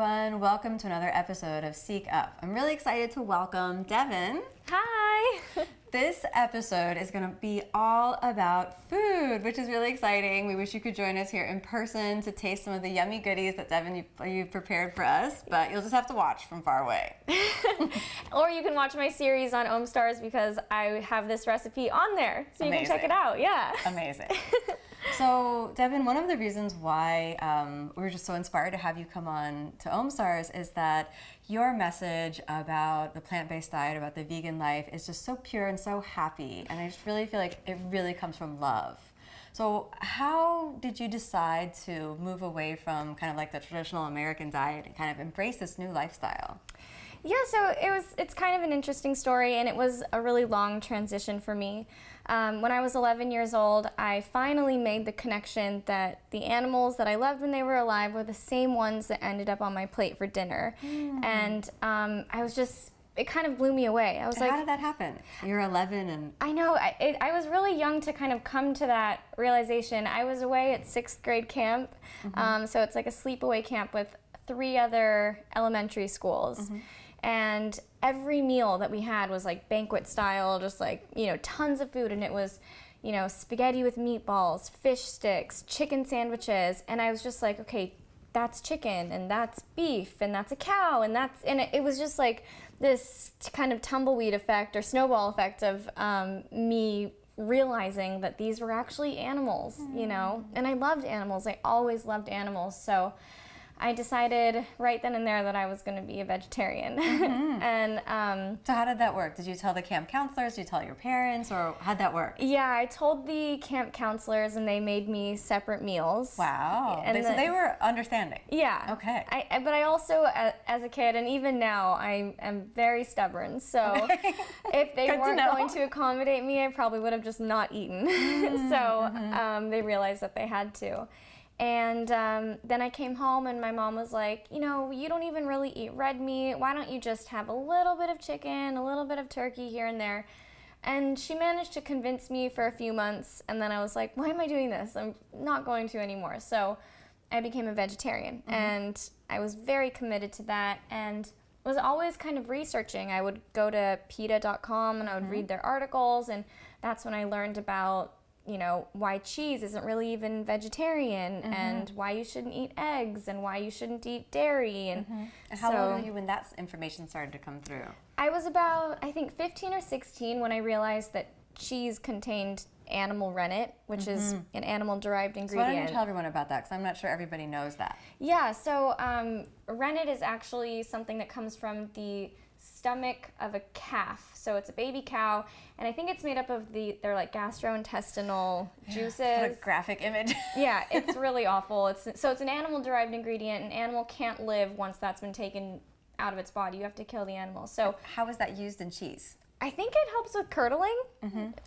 everyone. Welcome to another episode of Seek Up. I'm really excited to welcome Devyn. Hi! This episode is going to be all about food, which is really exciting. We wish you could join us here in person to taste some of the yummy goodies that Devyn, you prepared for us, but you'll just have to watch from far away. Or you can watch my series on OmStars because I have this recipe on there, so you can check it out. Yeah. Amazing. So, Devyn, one of the reasons why we were just so inspired to have you come on to OmStars is that your message about the plant-based diet, about the vegan life, is just so pure and so happy, and I just really feel like it really comes from love. So how did you decide to move away from kind of like the traditional American diet and kind of embrace this new lifestyle? Yeah, so it's kind of an interesting story, and it was a really long transition for me. When I was 11 years old, I finally made the connection that the animals that I loved when they were alive were the same ones that ended up on my plate for dinner. And I was just, it kind of blew me away. I was like, how did that happen? You're 11 and... I know, I was really young to kind of come to that realization. I was away at 6th grade camp, so it's like a sleepaway camp with 3 other elementary schools. And every meal that we had was like banquet style, just like, you know, tons of food. And it was, you know, spaghetti with meatballs, fish sticks, chicken sandwiches. And I was just like, okay, that's chicken and that's beef and that's a cow and that's, and it was just like this kind of tumbleweed effect or snowball effect of me realizing that these were actually animals, you know, and I loved animals. I always loved animals. So I decided right then and there that I was going to be a vegetarian. And so how did that work? Did you tell the camp counselors? Did you tell your parents? Or how'd that work? Yeah, I told the camp counselors and they made me separate meals. Wow. And so they were understanding. Yeah. Okay. But I also, as a kid, and even now, I am very stubborn. So if they weren't going to accommodate me, I probably would have just not eaten. So they realized that they had to. And then I came home and my mom was like, you know, you don't even really eat red meat. Why don't you just have a little bit of chicken, a little bit of turkey here and there? And she managed to convince me for a few months. And then I was like, why am I doing this? I'm not going to anymore. So I became a vegetarian. And I was very committed to that and was always kind of researching. I would go to PETA.com and I would read their articles. And that's when I learned about, you know, why cheese isn't really even vegetarian and why you shouldn't eat eggs and why you shouldn't eat dairy. And how old were you when that information started to come through? I was about, I think, 15 or 16 when I realized that cheese contained animal rennet, which is an animal-derived ingredient. So why don't you tell everyone about that, because I'm not sure everybody knows that. Yeah, so rennet is actually something that comes from the stomach of a calf. So it's a baby cow, and I think it's made up of their like gastrointestinal juices. What a graphic image. Yeah, it's really awful. So it's an animal-derived ingredient. An animal can't live once that's been taken out of its body. You have to kill the animal. So how is that used in cheese? I think it helps with curdling.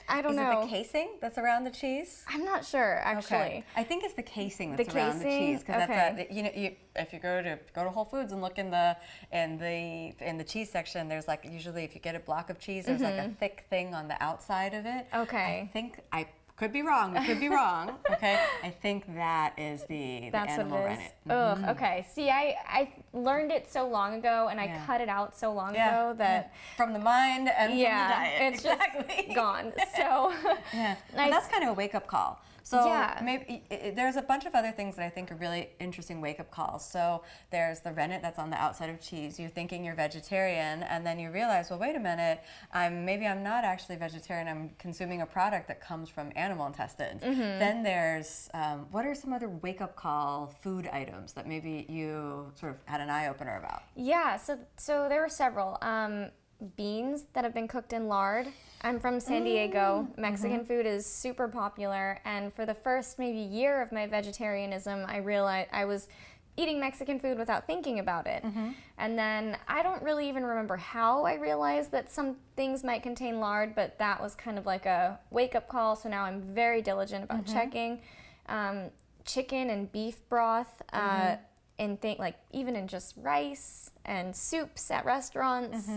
I don't know. Is it the casing that's around the cheese? I'm not sure, actually. Okay. I think it's the casing that's around the cheese, because that's you know, if you go to Whole Foods and look in the cheese section, there's like usually if you get a block of cheese, there's like a thick thing on the outside of it. Okay. I think I could be wrong. We could be wrong. Okay. I think that is the animal rennet. Ugh. Okay. See, I learned it so long ago, and I cut it out so long ago that from the mind and from the diet, it's just gone. So well, that's kind of a wake up call. So maybe there's a bunch of other things that I think are really interesting wake-up calls. So there's the rennet that's on the outside of cheese. You're thinking you're vegetarian, and then you realize, well, wait a minute, maybe I'm not actually vegetarian. I'm consuming a product that comes from animal intestines. Then there's, what are some other wake-up call food items that maybe you sort of had an eye-opener about? Yeah, so there were several. Beans that have been cooked in lard. I'm from San Diego. Mexican food is super popular, and for the first maybe year of my vegetarianism, I realized I was eating Mexican food without thinking about it. And then I don't really even remember how I realized that some things might contain lard, but that was kind of like a wake-up call, so now I'm very diligent about checking. Chicken and beef broth, and like even in just rice and soups at restaurants.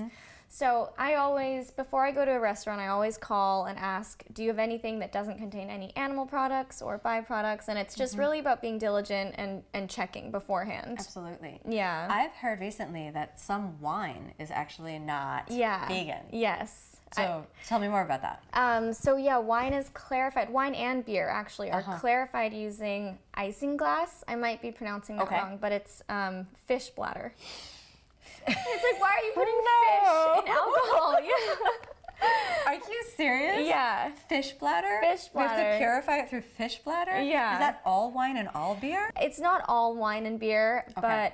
So I always, before I go to a restaurant, I always call and ask, do you have anything that doesn't contain any animal products or byproducts? And it's just really about being diligent and checking beforehand. Absolutely. Yeah. I've heard recently that some wine is actually not vegan. Yes. So tell me more about that. So yeah, wine is clarified. Wine and beer actually are clarified using isinglass. I might be pronouncing that wrong, but it's fish bladder. It's like, why are you putting fish in alcohol? Are you serious? Yeah. Fish bladder? Fish bladder. We have to purify it through fish bladder? Yeah. Is that all wine and all beer? It's not all wine and beer, but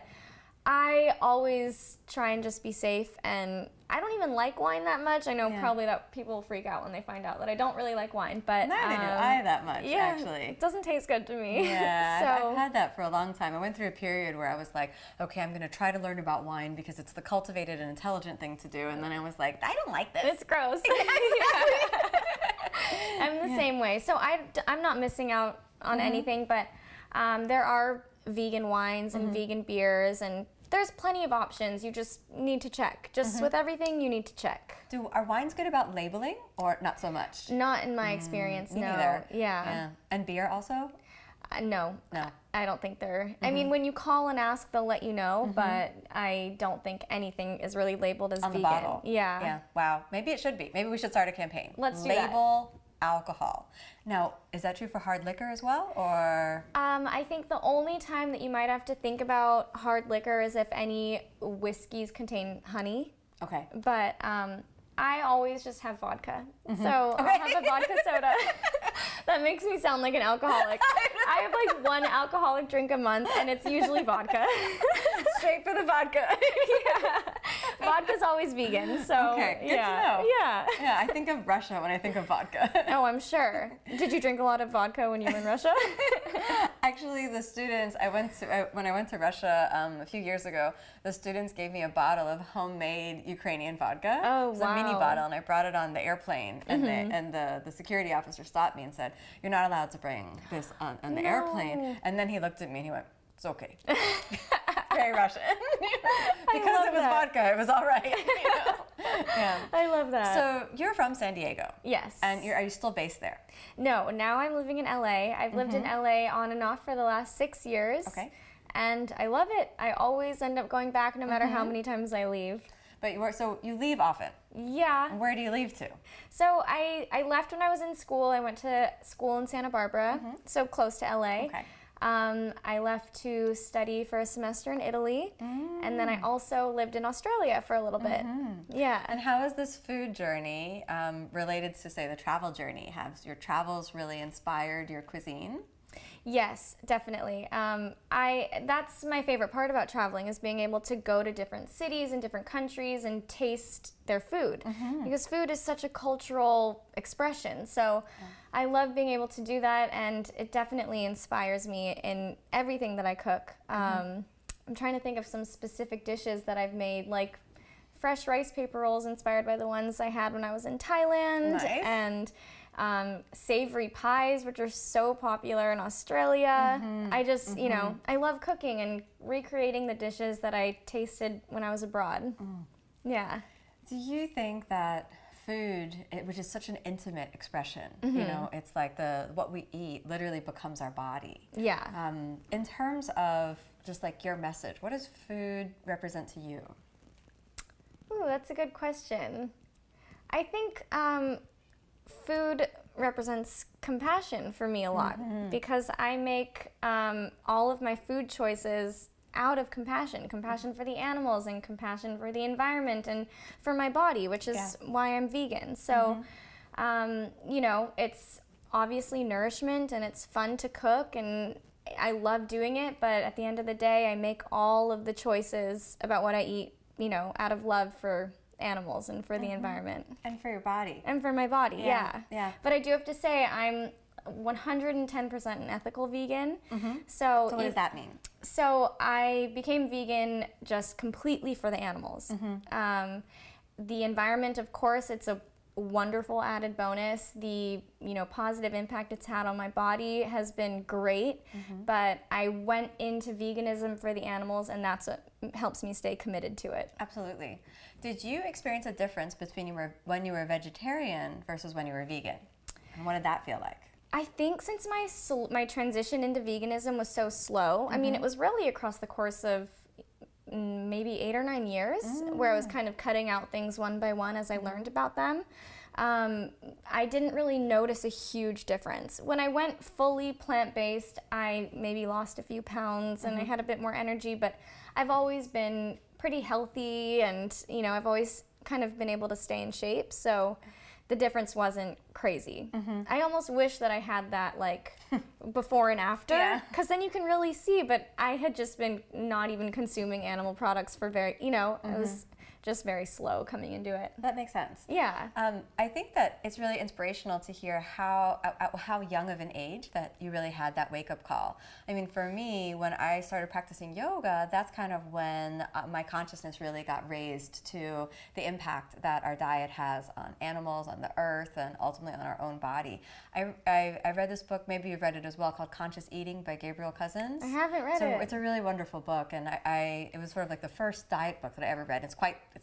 I always try and just be safe, and I don't even like wine that much. I know probably that people freak out when they find out that I don't really like wine, but Neither do I that much, yeah, actually. It doesn't taste good to me. Yeah, So I've had that for a long time. I went through a period where I was like, okay, I'm going to try to learn about wine because it's the cultivated and intelligent thing to do, and then I was like, I don't like this. it's gross. I'm the same way. So I'm not missing out on anything, but there are vegan wines and vegan beers, and there's plenty of options. You just need to check. Just with everything, you need to check. Are wines good about labeling or not so much? Not in my experience, Me no. neither. Yeah. And beer also? No. No. I don't think they're. I mean, when you call and ask, they'll let you know, but I don't think anything is really labeled as On vegan. the bottle. Yeah. Yeah. Wow. Maybe it should be. Maybe we should start a campaign. Let's do that. Label alcohol. Now, is that true for hard liquor as well, or? I think the only time that you might have to think about hard liquor is if any whiskeys contain honey. Okay. But I always just have vodka. So I'll have a vodka soda. That makes me sound like an alcoholic. I have like one alcoholic drink a month, and it's usually vodka. Straight for the vodka. Yeah. Vodka's always vegan, so Okay, good yeah. to know. Yeah. Yeah, I think of Russia when I think of vodka. Oh, I'm sure. Did you drink a lot of vodka when you were in Russia? Actually, the students when I went to Russia a few years ago, the students gave me a bottle of homemade Ukrainian vodka. Oh, It was a mini wow. bottle, and I brought it on the airplane, and the security officer stopped me and said, "You're not allowed to bring this on the airplane." And then he looked at me and he went, "It's okay." Very Russian. Because love it was that. vodka, it was all right. You know? Yeah. I love that. So you're from San Diego. Yes. And are you still based there? No, now I'm living in LA. I've lived in LA on and off for the last 6 years. Okay. And I love it. I always end up going back no matter how many times I leave. But so you leave often. Yeah. Where do you leave to? So I left when I was in school. I went to school in Santa Barbara, so close to LA. Okay. I left to study for a semester in Italy, and then I also lived in Australia for a little bit. Yeah. And how is this food journey related to, say, the travel journey? Have your travels really inspired your cuisine? Yes, definitely. That's my favorite part about traveling, is being able to go to different cities and different countries and taste their food, because food is such a cultural expression. So I love being able to do that, and it definitely inspires me in everything that I cook. I'm trying to think of some specific dishes that I've made, like fresh rice paper rolls inspired by the ones I had when I was in Thailand. Nice. And savory pies, which are so popular in Australia. I just, you know, I love cooking and recreating the dishes that I tasted when I was abroad. Yeah. Do you think that food, which is such an intimate expression, you know, it's like what we eat literally becomes our body. Yeah. In terms of just like your message, what does food represent to you? Ooh, that's a good question. I think food represents compassion for me a lot, because I make all of my food choices out of compassion for the animals and compassion for the environment and for my body, which is why I'm vegan. So, you know, it's obviously nourishment and it's fun to cook and I love doing it, but at the end of the day, I make all of the choices about what I eat, you know, out of love for animals and for the environment. And for your body. And for my body, yeah. But I do have to say, I'm 110% an ethical vegan. So what does that mean? So I became vegan just completely for the animals. The environment, of course, it's a wonderful added bonus. The, you know, positive impact it's had on my body has been great, but I went into veganism for the animals, and that's what helps me stay committed to it. Absolutely. Did you experience a difference between when you were vegetarian versus when you were vegan? And what did that feel like? I think since my transition into veganism was so slow, I mean, it was really across the course of maybe 8 or 9 years, where I was kind of cutting out things one by one as I learned about them. I didn't really notice a huge difference. When I went fully plant-based, I maybe lost a few pounds and I had a bit more energy, but I've always been pretty healthy, and, you know, I've always kind of been able to stay in shape, so the difference wasn't crazy. I almost wish that I had that, like, before and after, because then you can really see, but I had just been not even consuming animal products for very, you know, it was just very slow coming into it. That makes sense. Yeah. I think that it's really inspirational to hear how young of an age that you really had that wake-up call. I mean, for me, when I started practicing yoga, that's kind of when my consciousness really got raised to the impact that our diet has on animals, on the earth, and ultimately on our own body. I read this book, maybe you've read it as well, called Conscious Eating by Gabriel Cousins. I haven't read it. So it's a really wonderful book, and it was sort of like the first diet book that I ever read. It's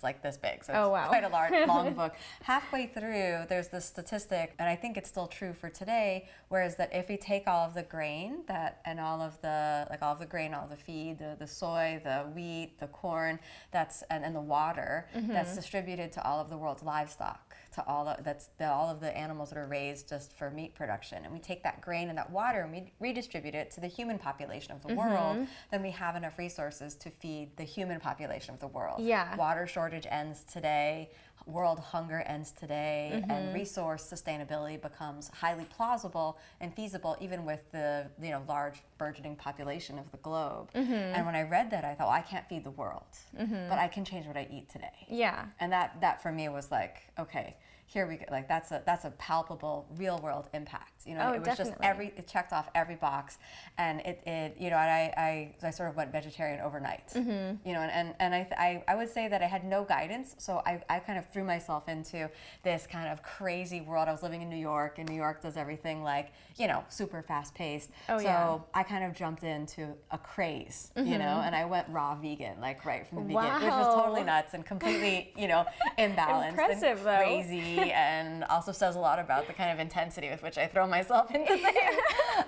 like this big, so it's quite a long book. Halfway through, there's this statistic, and I think it's still true for today, whereas that if we take all of the grain and all of the grain, all the feed, the soy, the wheat, the corn, and the water that's distributed to all of the world's livestock, to all of the animals that are raised just for meat production, and we take that grain and that water and we redistribute it to the human population of the world, then we have enough resources to feed the human population of the world. Yeah. Water shortage ends today, world hunger ends today, and resource sustainability becomes highly plausible and feasible even with the large burgeoning population of the globe. And when I read that, I thought, well, I can't feed the world, but I can change what I eat today. Yeah. And that for me was like, okay, here we go. Like that's a palpable, real world impact. You know, Oh, it was definitely. just it checked off every box, and I sort of went vegetarian overnight. You know, and I would say that I had no guidance, so I kind of threw myself into this kind of crazy world. I was living in New York, and New York does everything like, you know, super fast paced. So I kind of jumped into a craze, you know, and I went raw vegan, like right from the beginning, which was totally nuts and completely, you know, imbalanced. Impressive, and crazy. And also says a lot about the kind of intensity with which I throw myself into things.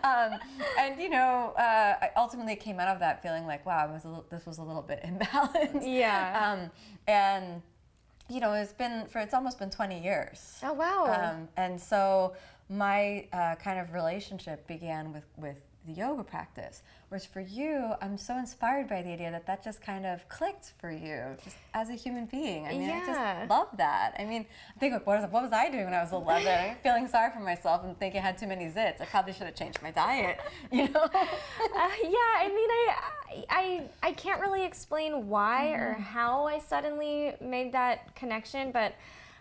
And you know, I ultimately came out of that feeling like, wow, this was a little bit imbalanced. Yeah. And you know, it's almost been 20 years. Oh, wow. And so my kind of relationship began with the yoga practice. Whereas for you, I'm so inspired by the idea that just kind of clicked for you, just as a human being. I mean, I just love that. I mean, I think, what was I doing when I was 11? Feeling sorry for myself and thinking I had too many zits. I probably should have changed my diet, you know? Yeah, I mean, I can't really explain why or how I suddenly made that connection, but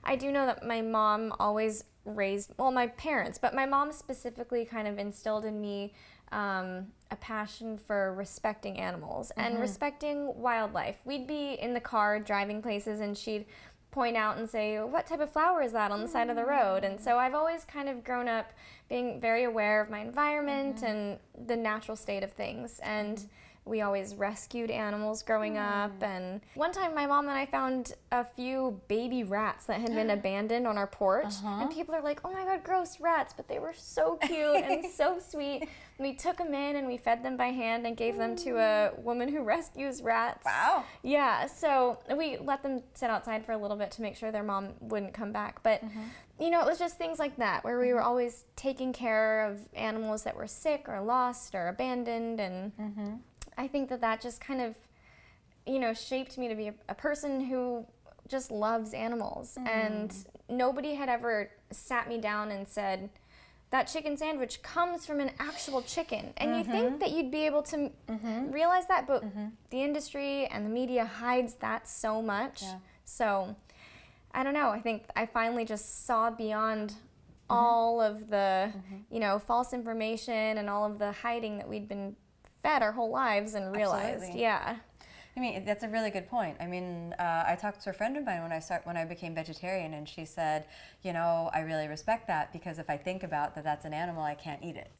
I do know that my mom always my parents, but my mom specifically kind of instilled in me a passion for respecting animals and respecting wildlife. We'd be in the car driving places, and she'd point out and say, what type of flower is that on the side of the road? And so I've always kind of grown up being very aware of my environment and the natural state of things. And we always rescued animals growing up, and one time my mom and I found a few baby rats that had been abandoned on our porch, and people are like, oh my god, gross rats, but they were so cute and so sweet. And we took them in and we fed them by hand and gave them to a woman who rescues rats. Wow. Yeah, so we let them sit outside for a little bit to make sure their mom wouldn't come back, but you know, it was just things like that where we were always taking care of animals that were sick or lost or abandoned, and I think that just kind of, you know, shaped me to be a person who just loves animals. And nobody had ever sat me down and said, that chicken sandwich comes from an actual chicken. And you think that you'd be able to realize that, but the industry and the media hides that so much. Yeah. So, I don't know, I think I finally just saw beyond all of the, you know, false information and all of the hiding that we'd been fed our whole lives and realized. Absolutely. Yeah. I mean, that's a really good point. I mean, I talked to a friend of mine when I became vegetarian, and she said, you know, I really respect that because if I think about that that's an animal, I can't eat it.